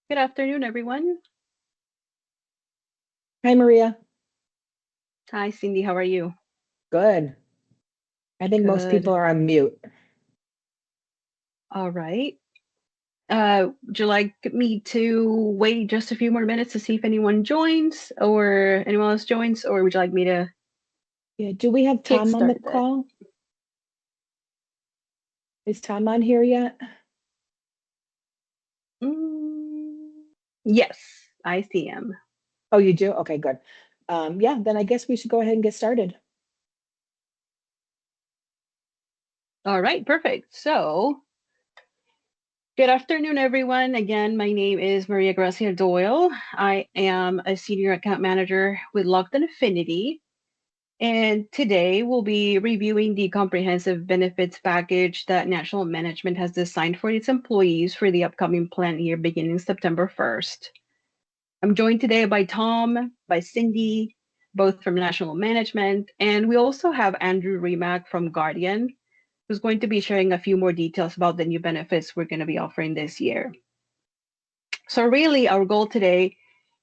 Good afternoon, everyone. Hi, Maria. Hi, Cindy. How are you? Good. I think most Good. people are on mute. All right. Would you like me to wait just a few more minutes to see if anyone joins or anyone else joins, or would you like me to Yeah, do we have kick Tom on the start that? call? Is Tom on here yet? Mm, yes, I see him. Oh, you do? Okay, good. Yeah, then I guess we should go ahead and get started. All right, perfect. So, good afternoon, everyone. Again, my name is Maria Gracia Doyle. I am a senior account manager with Lockton Affinity. And today we'll be reviewing the comprehensive benefits package that National Management has designed for its employees for the upcoming plan year beginning September 1st. I'm joined today by Tom, by Cindy, both from National Management, and we also have Andrew Remack from Guardian, who's going to be sharing a few more details about the new benefits we're going to be offering this year. So, really, our goal today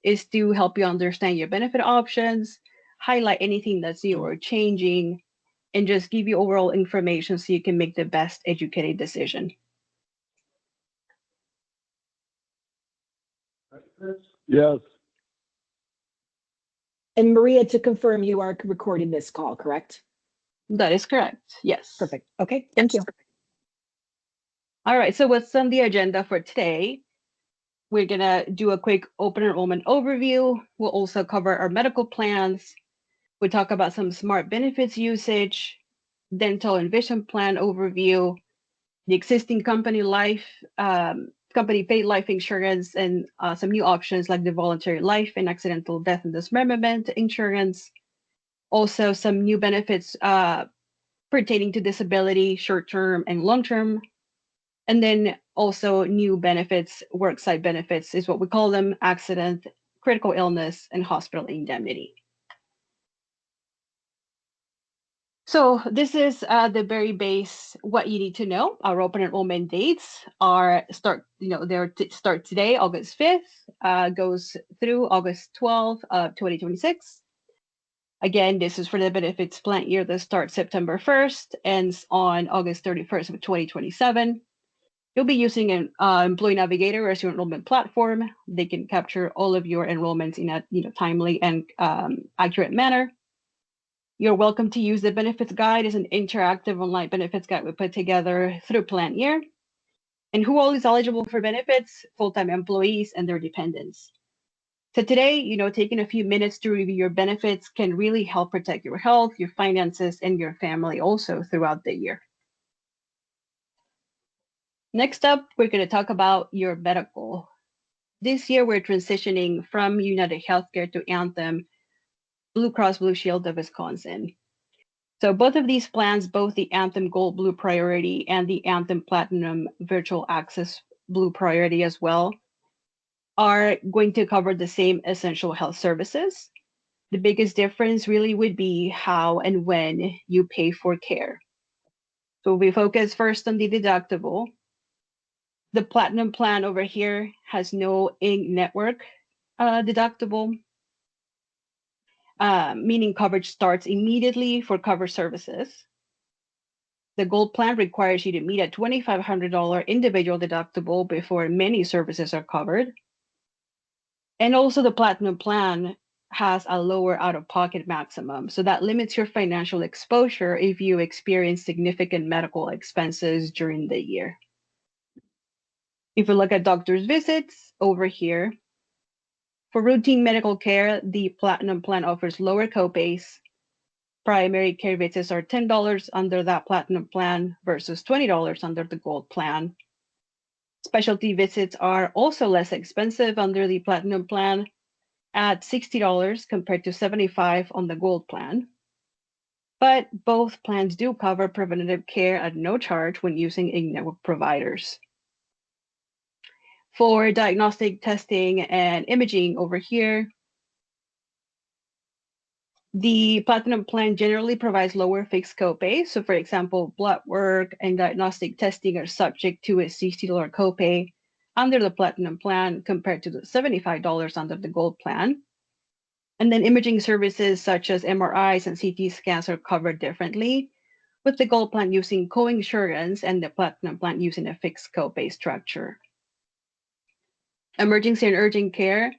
is to help you understand your benefit options, highlight anything that's new or changing, and just give you overall information so you can make the best educated decision. Yes, And Maria, to confirm, you are recording this call, correct? That is correct. Yes. Perfect. Okay, thank you. All right. So, what's on the agenda for today? We're going to do a quick open enrollment overview. We'll also cover our medical plans. We'll talk about some smart benefits usage, dental and vision plan overview, the existing company paid life insurance, and some new options like the voluntary life and accidental death and dismemberment insurance. Also, some new benefits pertaining to disability, short term and long term. And then also new benefits, worksite benefits is what we call them: accident, critical illness, and hospital indemnity. So this is the very base what you need to know. Our open enrollment dates are start today, August 5th, goes through August 12th of 2026. Again, this is for the benefits plan year that starts September 1st, ends on August 31st of 2027. You'll be using an Employee Navigator as your enrollment platform. They can capture all of your enrollments in a timely and accurate manner. You're welcome to use the benefits guide as an interactive online benefits guide we put together through plan year. And who all is eligible for benefits? Full-time employees and their dependents. So today, taking a few minutes to review your benefits can really help protect your health, your finances, and your family also throughout the year. Next up, we're going to talk about your medical. This year, we're transitioning from United Healthcare to Anthem Blue Cross Blue Shield of Wisconsin. So both of these plans, both the Anthem Gold Blue Priority and the Anthem Platinum Virtual Access Blue Priority as well, are going to cover the same essential health services. The biggest difference really would be how and when you pay for care. So we focus first on the deductible. The Platinum plan over here has no in-network deductible, meaning coverage starts immediately for cover services. The Gold plan requires you to meet a $2,500 individual deductible before many services are covered. And also, the Platinum plan has a lower out of pocket maximum. So that limits your financial exposure if you experience significant medical expenses during the year. If we look at doctor's visits over here, for routine medical care, the Platinum plan offers lower copays. Primary care visits are $10 under that Platinum plan versus $20 under the Gold plan. Specialty visits are also less expensive under the Platinum plan at $60 compared to $75 on the Gold plan. But both plans do cover preventative care at no charge when using in-network providers. For diagnostic testing and imaging over here, the Platinum plan generally provides lower fixed copay. So, for example, blood work and diagnostic testing are subject to a $60 copay under the Platinum plan compared to the $75 under the Gold plan. And then imaging services such as MRIs and CT scans are covered differently, with the Gold plan using co-insurance and the Platinum plan using a fixed copay structure. Emergency and urgent care.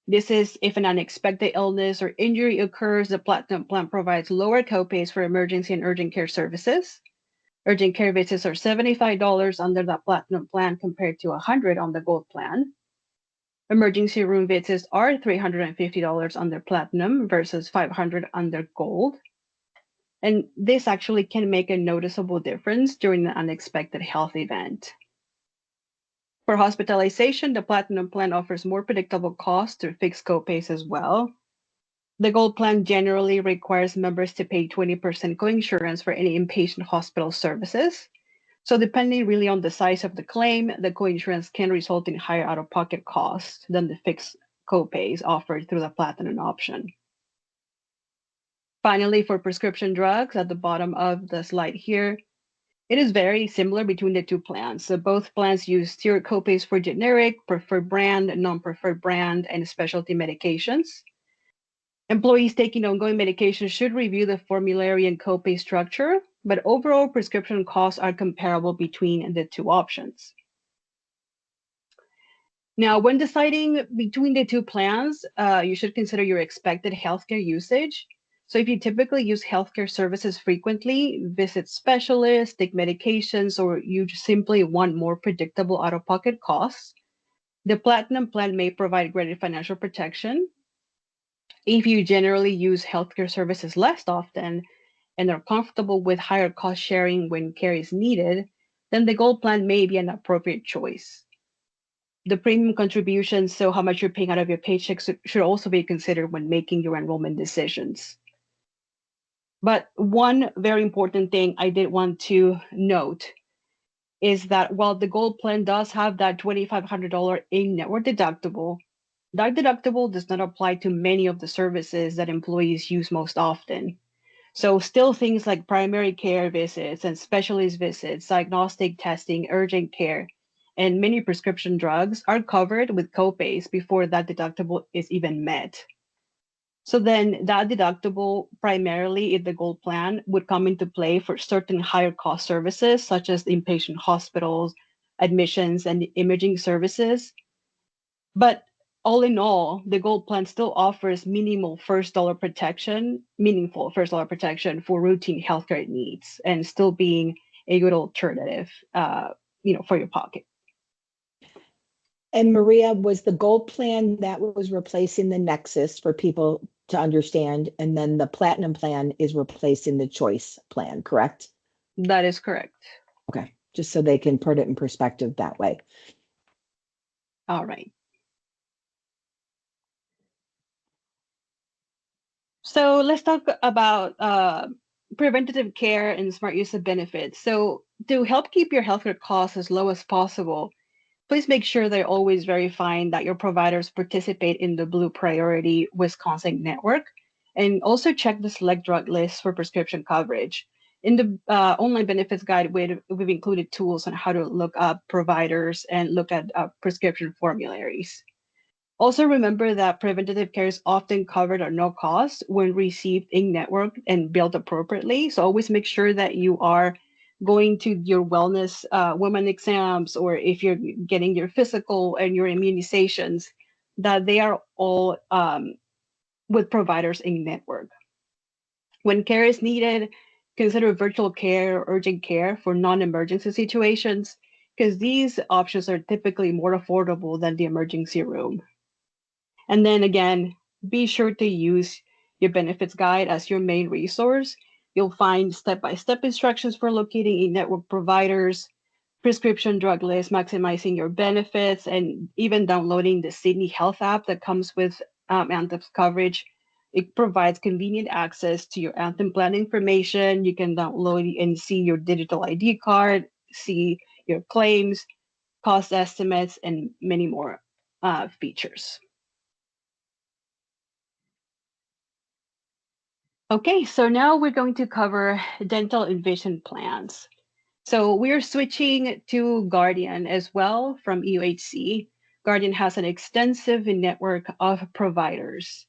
This is if an unexpected illness or injury occurs, the Platinum plan provides lower copays for emergency and urgent care services. Urgent care visits are $75 under the Platinum plan compared to $100 on the Gold plan. Emergency room visits are $350 under Platinum versus $500 under Gold. And this actually can make a noticeable difference during an unexpected health event. For hospitalization, the Platinum plan offers more predictable costs through fixed copays as well. The Gold plan generally requires members to pay 20% coinsurance for any inpatient hospital services. So depending really on the size of the claim, the coinsurance can result in higher out-of-pocket costs than the fixed copays offered through the Platinum option. Finally, for prescription drugs at the bottom of the slide here, it is very similar between the two plans. So both plans use tiered copays for generic, preferred brand, non-preferred brand, and specialty medications. Employees taking ongoing medications should review the formulary and copay structure, but overall prescription costs are comparable between the two options. Now, when deciding between the two plans, you should consider your expected healthcare usage. So if you typically use healthcare services frequently, visit specialists, take medications, or you just simply want more predictable out-of-pocket costs, the Platinum plan may provide greater financial protection. If you generally use healthcare services less often and are comfortable with higher cost sharing when care is needed, then the Gold plan may be an appropriate choice. The premium contributions, so how much you're paying out of your paycheck, should also be considered when making your enrollment decisions. But one very important thing I did want to note is that while the Gold plan does have that $2,500 in-network deductible, that deductible does not apply to many of the services that employees use most often. So still things like primary care visits and specialist visits, diagnostic testing, urgent care, and many prescription drugs are covered with copays before that deductible is even met. So then that deductible primarily in the Gold plan would come into play for certain higher cost services such as inpatient hospitals, admissions, and imaging services. But all in all, the Gold plan still offers meaningful first dollar protection for routine healthcare needs and still being a good alternative, for your pocket. And Maria, was the Gold plan that was replacing the Nexus for people to understand, and then the Platinum plan is replacing the Choice plan, correct? That is correct. Okay, just so they can put it in perspective that way. All right. So let's talk about preventative care and smart use of benefits. So to help keep your healthcare costs as low as possible, please make sure they're always verifying that your providers participate in the Blue Priority Wisconsin network, and also check the select drug list for prescription coverage. In the online benefits guide, we've included tools on how to look up providers and look at prescription formularies. Also remember that preventative care is often covered at no cost when received in-network and billed appropriately. So always make sure that you are going to your wellness women exams, or if you're getting your physical and your immunizations, that they are all with providers in-network. When care is needed, consider virtual care or urgent care for non-emergency situations, because these options are typically more affordable than the emergency room. And then again, be sure to use your benefits guide as your main resource. You'll find step-by-step instructions for locating in-network providers, prescription drug list, maximizing your benefits, and even downloading the Sydney Health app that comes with Anthem's coverage. It provides convenient access to your Anthem plan information. You can download and see your digital ID card, see your claims, cost estimates, and many more features. Okay, so now we're going to cover dental and vision plans. So we're switching to Guardian as well from UHC. Guardian has an extensive network of providers.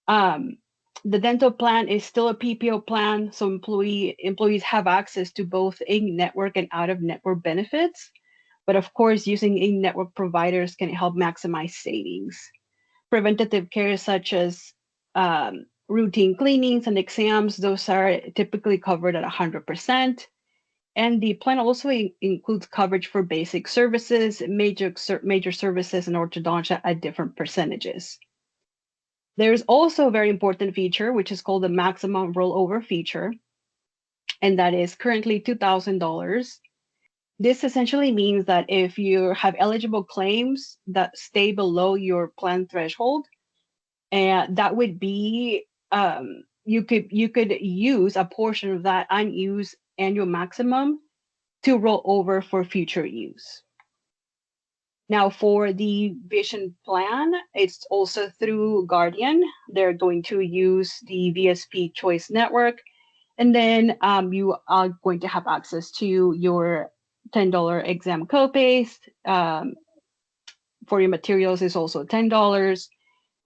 Um, the dental plan is still a PPO plan, so employees have access to both in-network and out-of-network benefits. But of course, using in-network providers can help maximize savings. Preventative care such as routine cleanings and exams, those are typically covered at 100%. And the plan also includes coverage for basic services, major services, and orthodontia at different percentages. There's also a very important feature, which is called the maximum rollover feature, and that is currently $2,000. This essentially means that if you have eligible claims that stay below your plan threshold, and that would be you could use a portion of that unused annual maximum to roll over for future use. Now, for the vision plan, it's also through Guardian. They're going to use the VSP Choice Network, and then you are going to have access to your $10 exam copays. For your materials is also $10.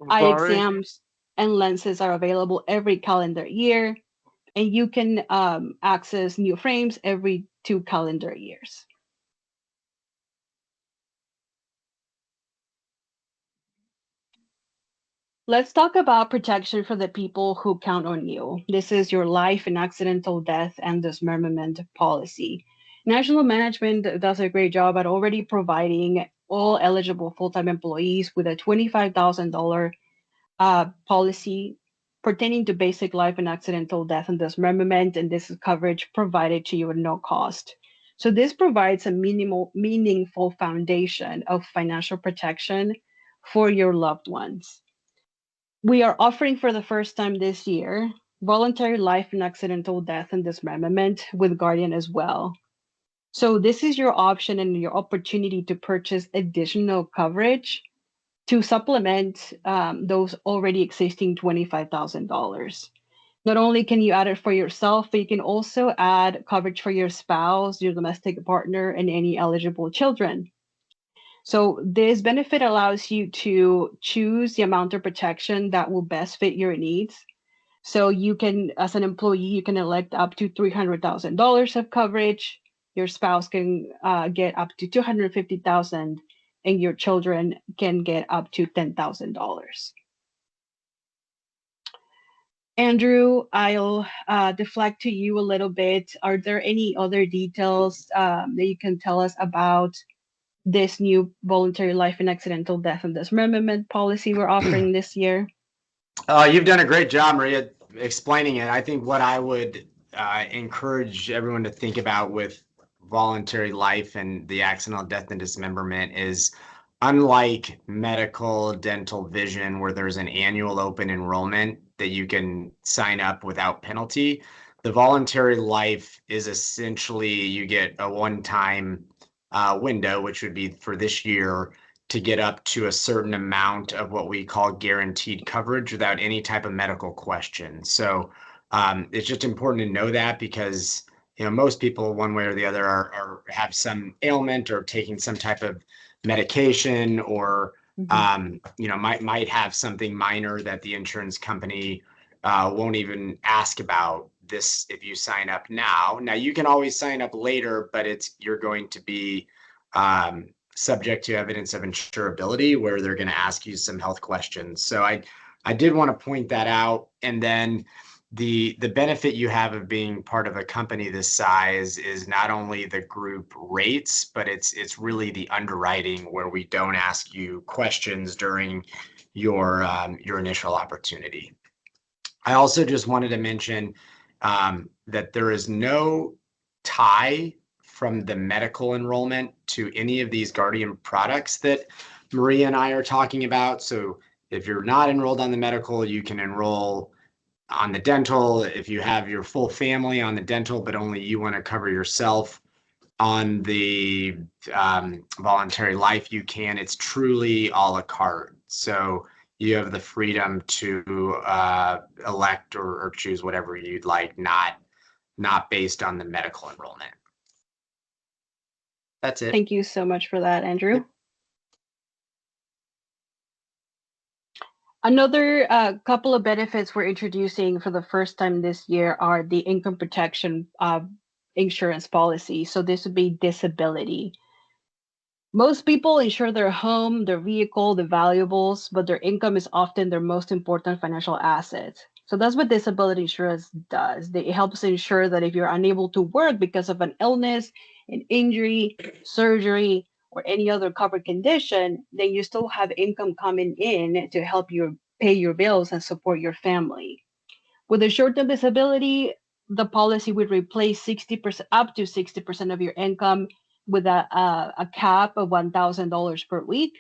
Eye Sorry. exams and lenses are available every calendar year, and you can access new frames every 2 calendar years. Let's talk about protection for the people who count on you. This is your life and accidental death and dismemberment policy. National management does a great job at already providing all eligible full-time employees with a $25,000 policy pertaining to basic life and accidental death and dismemberment, and this is coverage provided to you at no cost. So this provides a meaningful foundation of financial protection for your loved ones. We are offering for the first time this year voluntary life and accidental death and dismemberment with Guardian as well. So this is your option and your opportunity to purchase additional coverage to supplement those already existing $25,000. Not only can you add it for yourself, but you can also add coverage for your spouse, your domestic partner, and any eligible children. So this benefit allows you to choose the amount of protection that will best fit your needs. So you can, as an employee, you can elect up to $300,000 of coverage. Your spouse can get up to $250,000, and your children can get up to $10,000. Andrew, I'll deflect to you a little bit. Are there any other details that you can tell us about this new voluntary life and accidental death and dismemberment policy we're offering this year? You've done a great job, Maria, explaining it. I think what I would encourage everyone to think about with voluntary life and the accidental death and dismemberment is, unlike medical, dental, vision, where there's an annual open enrollment that you can sign up without penalty, the voluntary life is essentially you get a one-time window, which would be for this year, to get up to a certain amount of what we call guaranteed coverage without any type of medical question. So it's just important to know that, because most people, one way or the other, are have some ailment or taking some type of medication, or might have something minor that the insurance company won't even ask about this if you sign up now. Now you can always sign up later, but you're going to be subject to evidence of insurability, where they're going to ask you some health questions. So I did want to point that out. And then the benefit you have of being part of a company this size is not only the group rates, but it's really the underwriting, where we don't ask you questions during your initial opportunity. I also just wanted to mention that there is no tie from the medical enrollment to any of these Guardian products that Maria and I are talking about. So if you're not enrolled on the medical, you can enroll on the dental. If you have your full family on the dental, but only you want to cover yourself on the voluntary life, you can. It's truly a la carte. So you have the freedom to elect or choose whatever you'd like, not based on the medical enrollment. That's it. Thank you so much for that, Andrew. Another couple of benefits we're introducing for the first time this year are the income protection insurance policy. So this would be disability. Most people insure their home, their vehicle, their valuables, but their income is often their most important financial asset. So that's what disability insurance does. It helps ensure that if you're unable to work because of an illness, an injury, surgery, or any other covered condition, then you still have income coming in to help you pay your bills and support your family. With a short-term disability, the policy would replace 60% up to 60% of your income with a cap of $1,000 per week.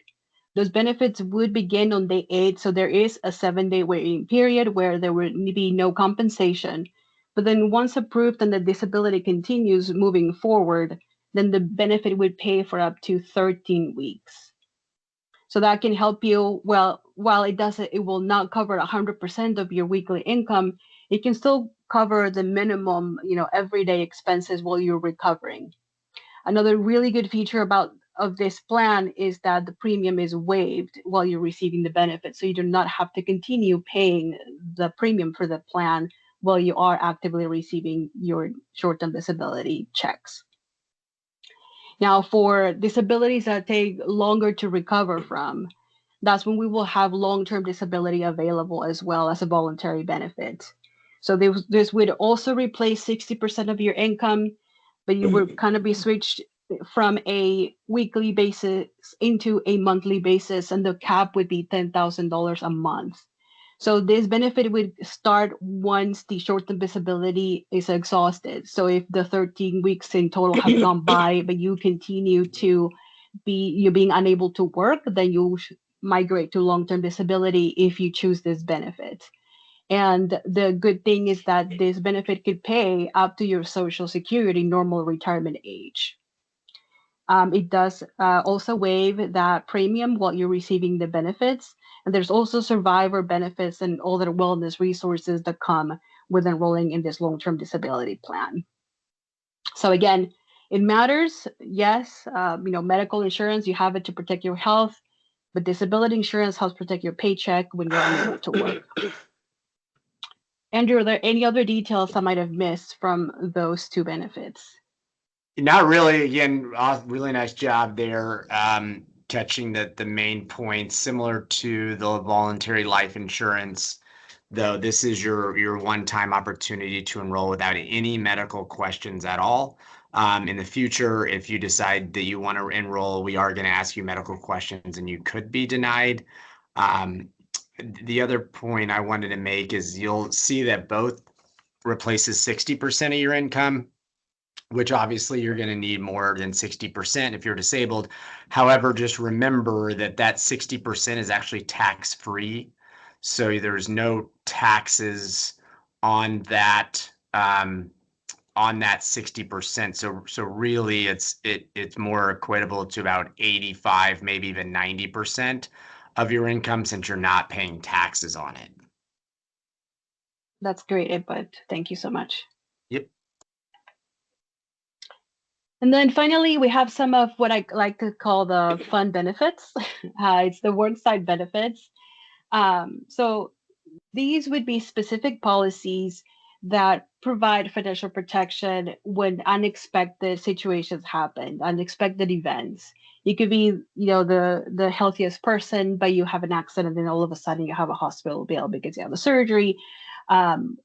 Those benefits would begin on day 8, so there is a 7-day waiting period where there would be no compensation. But then once approved and the disability continues moving forward, then the benefit would pay for up to 13 weeks. So that can help you. Well, while it will not cover 100% of your weekly income, it can still cover the minimum, everyday expenses while you're recovering. Another really good feature of this plan is that the premium is waived while you're receiving the benefit. So you do not have to continue paying the premium for the plan while you are actively receiving your short-term disability checks. Now, for disabilities that take longer to recover from, that's when we will have long-term disability available as well as a voluntary benefit. So this would also replace 60% of your income, but you would kind of be switched from a weekly basis into a monthly basis, and the cap would be $10,000 a month. So this benefit would start once the short-term disability is exhausted. So if the 13 weeks in total have gone by, but you continue to you're being unable to work, then you migrate to long-term disability if you choose this benefit. And the good thing is that this benefit could pay up to your Social Security normal retirement age. It does also waive that premium while you're receiving the benefits. And there's also survivor benefits and other wellness resources that come with enrolling in this long-term disability plan. So again, it matters. Yes, medical insurance, you have it to protect your health, but disability insurance helps protect your paycheck when you're unable to work. Andrew, are there any other details I might have missed from those two benefits? Not really. Again, really nice job there, catching the main points. Similar to the voluntary life insurance, though, this is your one-time opportunity to enroll without any medical questions at all. In the future, if you decide that you want to enroll, we are going to ask you medical questions, and you could be denied. The other point I wanted to make is you'll see that both replaces 60% of your income, which obviously you're going to need more than 60% if you're disabled. However, just remember that 60% is actually tax-free. So there's no taxes on that 60%. So really it's more equitable to about 85, maybe even 90% of your income, since you're not paying taxes on it. That's great input. Thank you so much. Yep. And then finally, we have some of what I like to call the fun benefits. It's the worksite benefits. So these would be specific policies that provide financial protection when unexpected situations happen, unexpected events. You could be, the healthiest person, but you have an accident and all of a sudden you have a hospital bill because you have a surgery.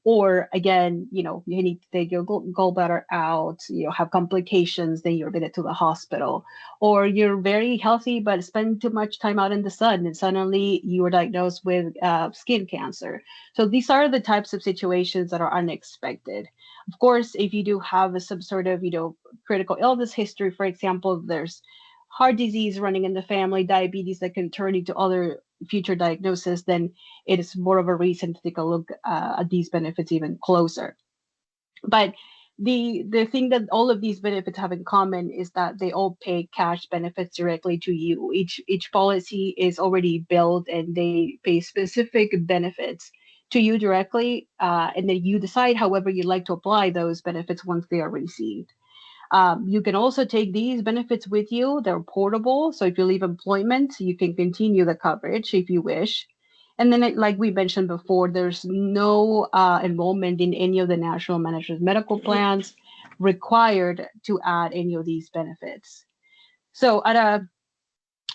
Or again, you need to take your gallbladder out, have complications, then you're admitted to the hospital. Or you're very healthy, but spend too much time out in the sun and suddenly you are diagnosed with skin cancer. So these are the types of situations that are unexpected. Of course, if you do have some sort of, critical illness history, for example, there's heart disease running in the family, diabetes that can turn into other future diagnosis, then it is more of a reason to take a look at these benefits even closer. But the thing that all of these benefits have in common is that they all pay cash benefits directly to you. Each policy is already built and they pay specific benefits to you directly, and then you decide however you'd like to apply those benefits once they are received. You can also take these benefits with you. They're portable. So if you leave employment, you can continue the coverage if you wish. And then, like we mentioned before, there's no enrollment in any of the national managers medical plans required to add any of these benefits. So at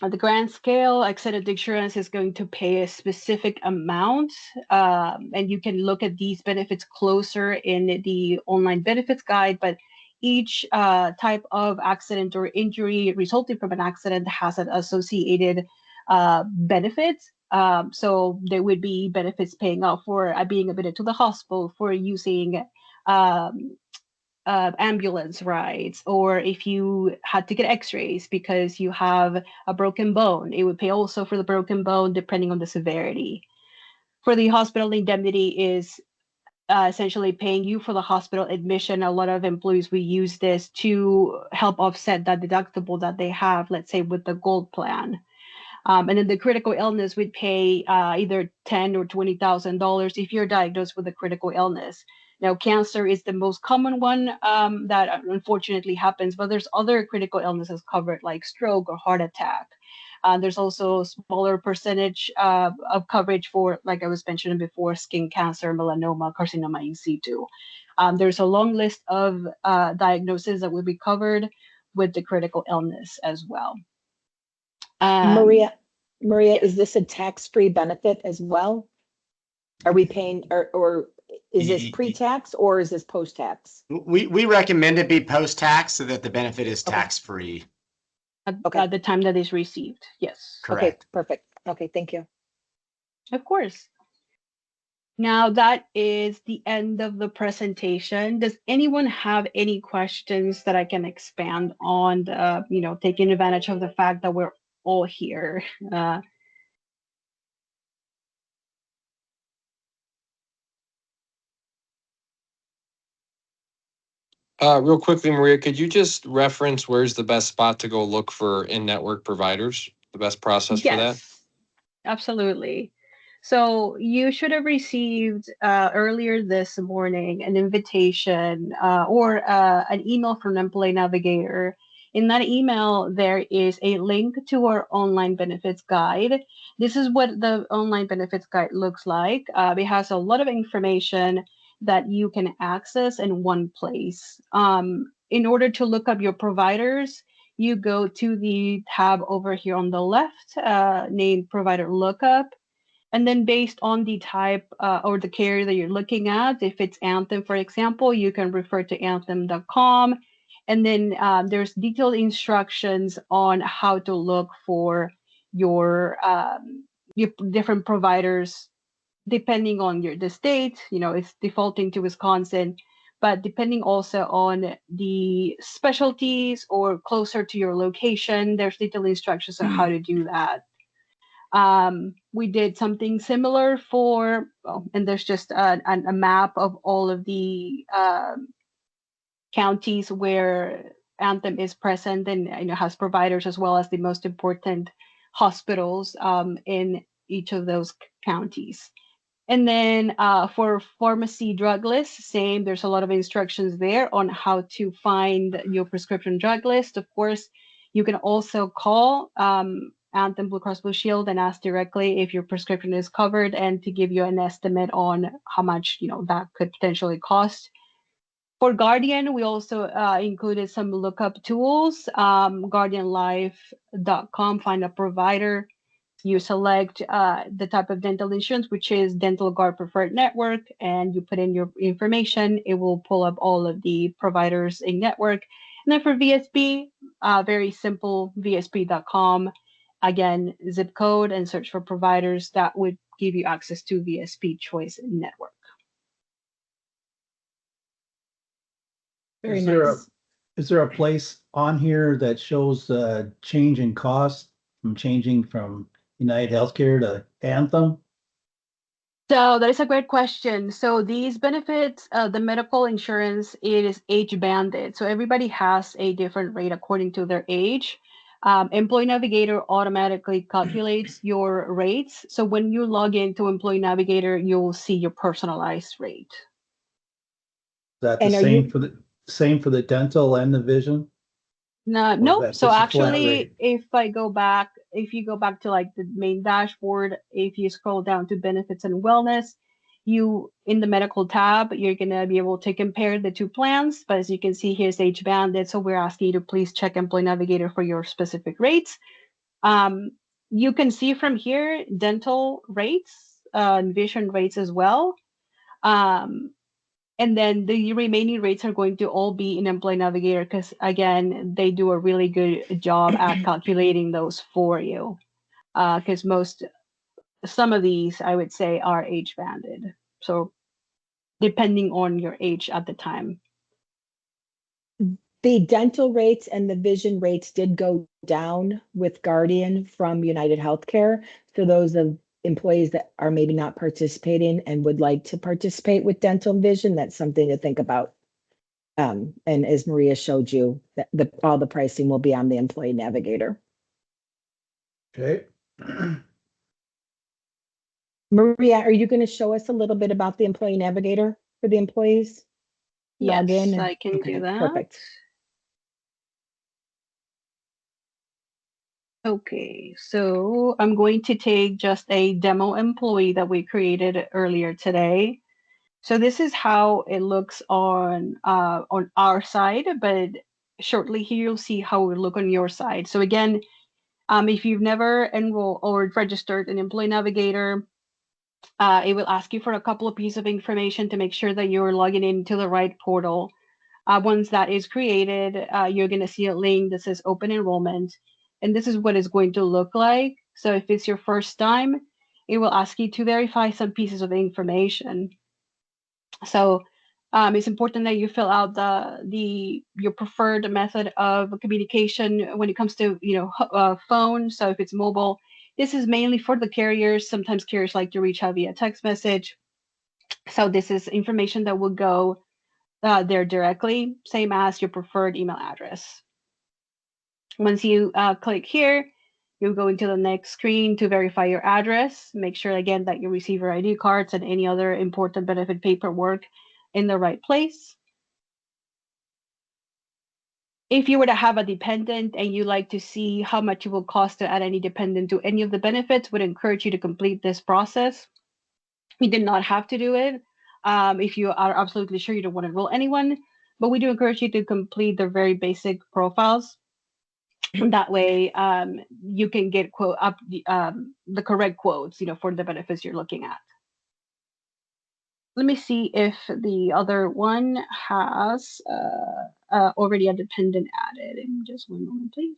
the grand scale, accident insurance is going to pay a specific amount, and you can look at these benefits closer in the online benefits guide. But each type of accident or injury resulting from an accident has an associated benefit. So there would be benefits paying out for being admitted to the hospital, for using ambulance rides, or if you had to get x-rays because you have a broken bone, it would pay also for the broken bone depending on the severity. For the hospital indemnity is essentially paying you for the hospital admission. A lot of employees will use this to help offset that deductible that they have, let's say with the gold plan. And then the critical illness would pay either $10,000 or $20,000 if you're diagnosed with a critical illness. Now, cancer is the most common one that unfortunately happens, but there's other critical illnesses covered like stroke or heart attack. There's also a smaller percentage of coverage for, like I was mentioning before, skin cancer, melanoma, carcinoma in situ. There's a long list of diagnoses that will be covered with the critical illness as well. Maria, yes. is this a tax-free benefit as well? Are we paying, or is this pre-tax or is this post-tax? We recommend it be post-tax so that the benefit is tax-free. At the time that is received, yes. Correct. Okay, perfect. Okay, thank you. Of course. Now that is the end of the presentation. Does anyone have any questions that I can expand on, taking advantage of the fact that we're all here? Real quickly, Maria, could you just reference where's the best spot to go look for in-network providers, the best process for that? Yes, absolutely. So you should have received earlier this morning an invitation or an email from Employee Navigator. In that email, there is a link to our online benefits guide. This is what the online benefits guide looks like. It has a lot of information that you can access in one place. In order to look up your providers, you go to the tab over here on the left named Provider Lookup. And then based on the type or the carrier that you're looking at, if it's Anthem, for example, you can refer to anthem.com. And then there's detailed instructions on how to look for your different providers, depending on the state. It's defaulting to Wisconsin, but depending also on the specialties or closer to your location, there's detailed instructions on how to do that. We did something similar and there's just a map of all of the counties where Anthem is present and has providers as well as the most important hospitals in each of those counties. And then for pharmacy drug list, same, there's a lot of instructions there on how to find your prescription drug list. Of course, you can also call Anthem Blue Cross Blue Shield and ask directly if your prescription is covered and to give you an estimate on how much that could potentially cost. For Guardian, we also included some lookup tools. GuardianLife.com, find a provider. You select the type of dental insurance, which is Dental Guard Preferred Network, and you put in your information. It will pull up all of the providers in network. And then for VSB, very simple, VSB.com. Again, zip code and search for providers that would give you access to VSB Choice Network. Very nice. Is there a place on here that shows change in cost from changing from United Healthcare to Anthem? So that is a great question. So these benefits, the medical insurance, it is age banded. So everybody has a different rate according to their age. Employee Navigator automatically calculates your rates. So when you log into Employee Navigator, you'll see your personalized rate. Is that the same for the same for the dental and the vision? No, Or is nope. that So just a flat actually, rate? if you go back to like the main dashboard, if you scroll down to benefits and wellness, you in the medical tab, you're gonna be able to compare the two plans. But as you can see, here's age banded. So we're asking you to please check Employee Navigator for your specific rates. You can see from here dental rates, and vision rates as well. And then the remaining rates are going to all be in Employee Navigator because, again, they do a really good job at calculating those for you. Because some of these, I would say, are age banded. So depending on your age at the time. The dental rates and the vision rates did go down with Guardian from United Healthcare. So those of employees that are maybe not participating and would like to participate with dental and vision, that's something to think about. And as Maria showed you, that all the pricing will be on the Employee Navigator. Okay. Maria, are you going to show us a little bit about the Employee Navigator for the employees? Log Yes, in. I can Okay, do that. perfect. Okay, so I'm going to take just a demo employee that we created earlier today. So this is how it looks on our side, but shortly here you'll see how it will look on your side. So again, if you've never enrolled or registered an Employee Navigator, it will ask you for a couple of pieces of information to make sure that you're logging into the right portal. Once that is created, you're going to see a link that says Open Enrollment, and this is what it's going to look like. So if it's your first time, it will ask you to verify some pieces of information. So it's important that you fill out your preferred method of communication when it comes to phone. So if it's mobile, this is mainly for the carriers. Sometimes carriers like to reach out via text message. So this is information that will go there directly, same as your preferred email address. Once you click here, you'll go into the next screen to verify your address. Make sure again that you receive your ID cards and any other important benefit paperwork in the right place. If you were to have a dependent and you like to see how much it will cost to add any dependent to any of the benefits, would encourage you to complete this process. You did not have to do it if you are absolutely sure you don't want to enroll anyone, but we do encourage you to complete the very basic profiles. That way you can get the correct quotes, for the benefits you're looking at. Let me see if the other one has already a dependent added. In just one moment, please.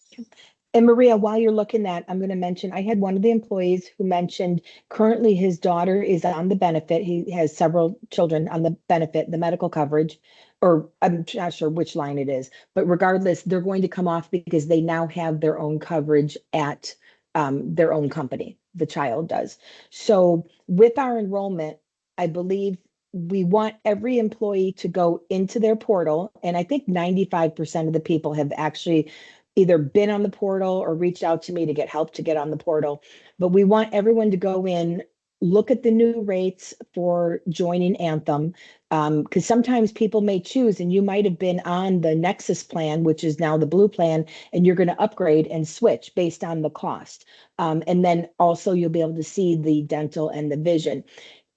And Maria, while you're looking at, I'm going to mention, I had one of the employees who mentioned currently his daughter is on the benefit. He has several children on the benefit, the medical coverage, or I'm not sure which line it is, but regardless, they're going to come off because they now have their own coverage at their own company. The child does. So with our enrollment, I believe we want every employee to go into their portal. And I think 95% of the people have actually either been on the portal or reached out to me to get help to get on the portal. But we want everyone to go in, look at the new rates for joining Anthem, because sometimes people may choose, and you might have been on the Nexus plan, which is now the blue plan, and you're going to upgrade and switch based on the cost. And then also you'll be able to see the dental and the vision.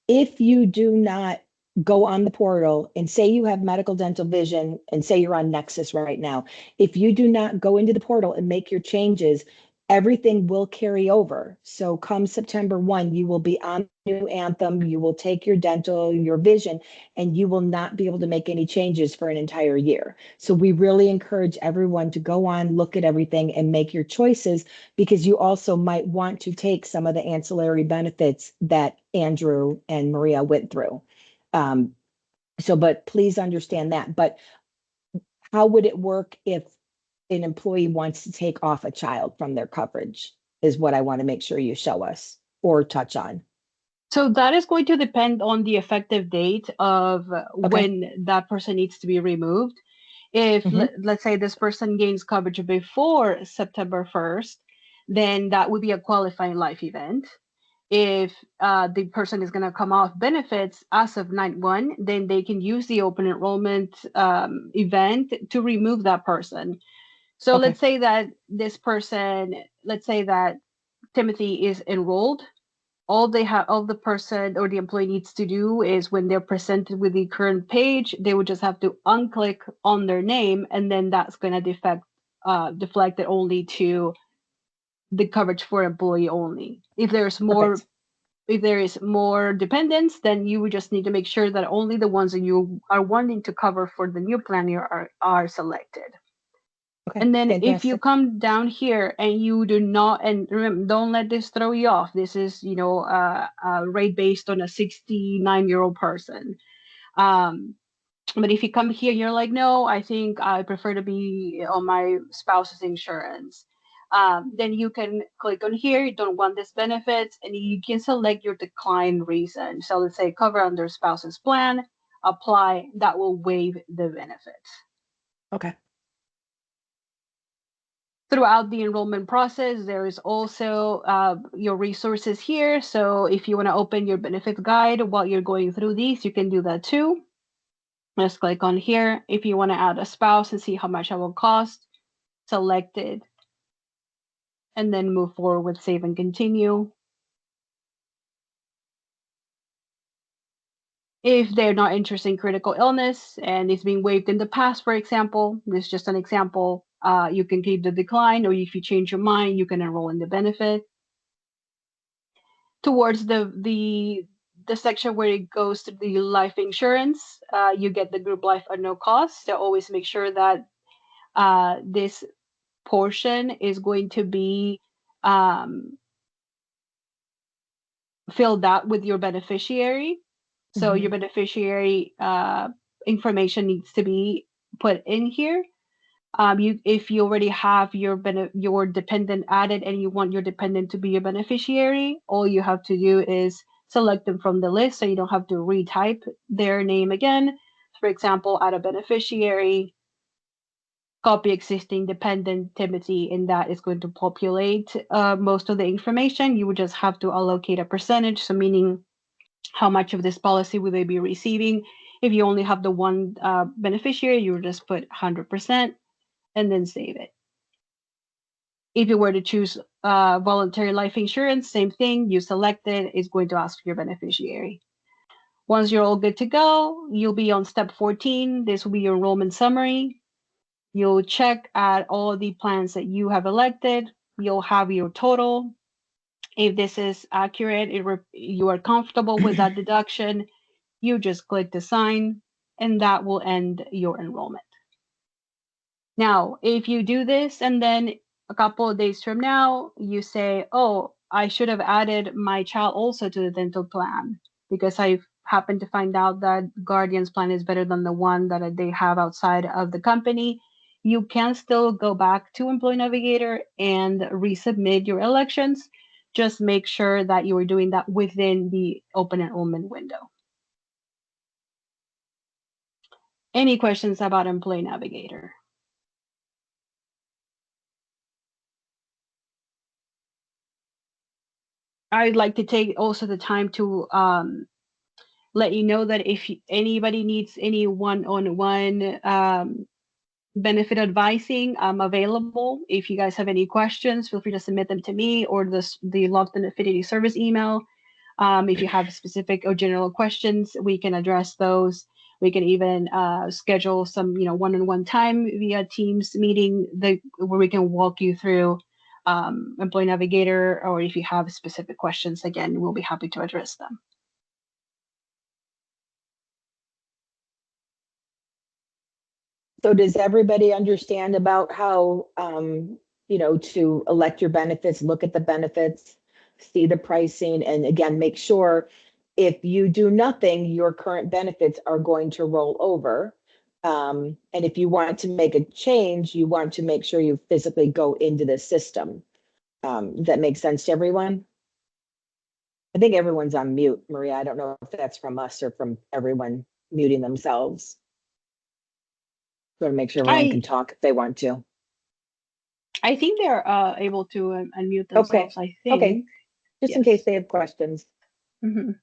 If you do not go on the portal and say you have medical, dental, vision, and say you're on Nexus right now, if you do not go into the portal and make your changes, everything will carry over. So come September 1, you will be on new Anthem, you will take your dental, your vision, and you will not be able to make any changes for an entire year. So we really encourage everyone to go on, look at everything and make your choices, because you also might want to take some of the ancillary benefits that Andrew and Maria went through. But please understand that. But how would it work if an employee wants to take off a child from their coverage is what I want to make sure you show us or touch on. So that is going to depend on the effective date of when that person needs to be removed. If let's say this person gains coverage before September 1st, then that would be a qualifying life event. If the person is going to come off benefits as of 9/1, then they can use the open enrollment event to remove that person. So Okay. let's say that this person, let's say that Timothy is enrolled. All the person or the employee needs to do is when they're presented with the current page, they would just have to unclick on their name, and then that's going to deflect it only to the coverage for employee only. If there's more Perfect. if there is more dependents, then you would just need to make sure that only the ones that you are wanting to cover for the new plan year are selected. Okay. And then if you Fantastic. come down here and you do not, and remember, don't let this throw you off. This is, a rate based on a 69-year-old person. But if you come here, you're like, no, I think I prefer to be on my spouse's insurance. Then you can click on here. You don't want this benefits, and you can select your decline reason. So let's say cover under spouse's plan, apply. That will waive the benefits. Okay. Throughout the enrollment process, there is also your resources here. So if you want to open your benefits guide while you're going through these, you can do that too. Just click on here. If you want to add a spouse and see how much it will cost, select it, and then move forward with save and continue. If they're not interested in critical illness and it's been waived in the past, for example, this is just an example, you can keep the decline, or if you change your mind, you can enroll in the benefit. Towards the section where it goes to the life insurance, you get the group life at no cost. So always make sure that this portion is going to be filled out with your beneficiary. So your beneficiary information needs to be put in here. If you already have your dependent added and you want your dependent to be a beneficiary, all you have to do is select them from the list, so you don't have to retype their name again. For example, add a beneficiary, copy existing dependent Timothy, and that is going to populate most of the information. You would just have to allocate a percentage, so meaning how much of this policy will they be receiving. If you only have the one beneficiary, you would just put 100% and then save it. If you were to choose voluntary life insurance, same thing. You select it, it's going to ask for your beneficiary. Once you're all good to go, you'll be on step 14. This will be your enrollment summary. You'll check at all the plans that you have elected. You'll have your total. If this is accurate, you are comfortable with that deduction, you just click the sign, and that will end your enrollment. Now, if you do this and then a couple of days from now, you say, oh, I should have added my child also to the dental plan because I happened to find out that Guardian's plan is better than the one that they have outside of the company, you can still go back to Employee Navigator and resubmit your elections. Just make sure that you are doing that within the open enrollment window. Any questions about Employee Navigator? I'd like to take also the time to let you know that if anybody needs any one-on-one benefit advising, I'm available. If you guys have any questions, feel free to submit them to me or the Lockton Affinity service email. If you have specific or general questions, we can address those. We can even schedule some, one-on-one time via Teams meeting where we can walk you through Employee Navigator, or if you have specific questions, again, we'll be happy to address them. So does everybody understand about how, to elect your benefits, look at the benefits, see the pricing, and again, make sure if you do nothing, your current benefits are going to roll over. And if you want to make a change, you want to make sure you physically go into the system. Does that make sense to everyone? I think everyone's on mute, Maria. I don't know if that's from us or from everyone muting themselves. So to make sure everyone can talk if they want to. I think they're able to unmute Okay. themselves, I think. Okay. just in Yes. case they have questions. Mhm.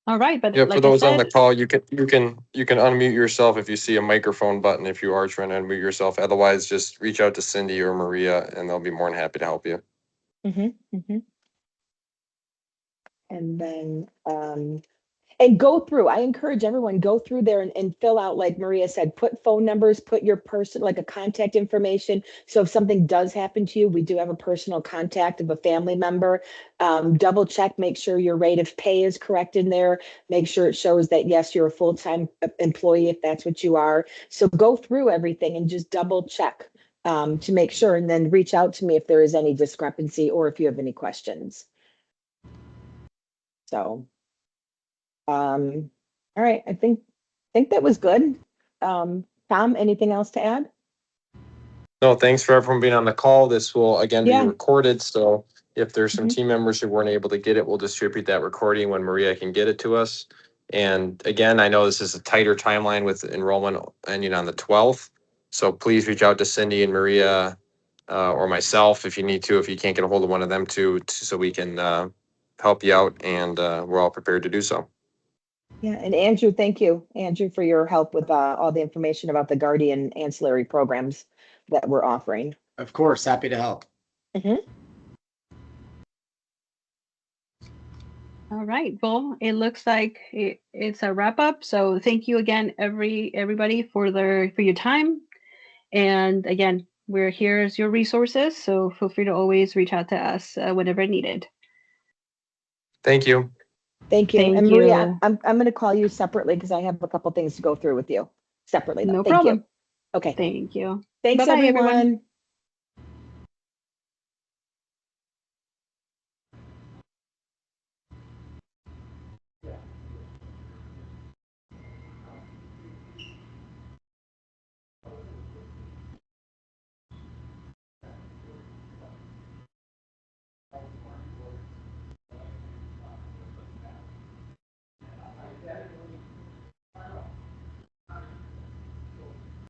All right, but Yeah, for like I those on the said, call, you can unmute yourself if you see a microphone button if you are trying to unmute yourself. Otherwise, just reach out to Cindy or Maria and they'll be more than happy to help you. And then, and go through, I encourage everyone, go through there and fill out, like Maria said, put phone numbers, put your person, like a contact information. So if something does happen to you, we do have a personal contact of a family member. Double check, make sure your rate of pay is correct in there. Make sure it shows that, yes, you're a full-time employee if that's what you are. So go through everything and just double check to make sure, and then reach out to me if there is any discrepancy or if you have any questions. So. All right, I think that was good. Tom, anything else to add? No, thanks for everyone being on the call. This will again be Yeah. recorded. So if there's some Mhm. team members who weren't able to get it, we'll distribute that recording when Maria can get it to us. And again, I know this is a tighter timeline with enrollment ending on the 12th. So please reach out to Cindy and Maria or myself if you need to, if you can't get a hold of one of them too, so we can help you out, and we're all prepared to do so. Yeah, and Andrew, thank you, Andrew, for your help with all the information about the Guardian ancillary programs that we're offering. Of course, happy to help. all right. Well, it looks like it's a wrap up. So thank you again, everybody for your time. And again, we're here as your resources. So feel free to always reach out to us whenever needed. Thank you. Thank you. Thank And Maria, you. I'm going to call you separately because I have a couple things to go through with you separately, though. No Thank problem. you. Okay. Thank you. Thanks, Bye-bye, everyone. everyone.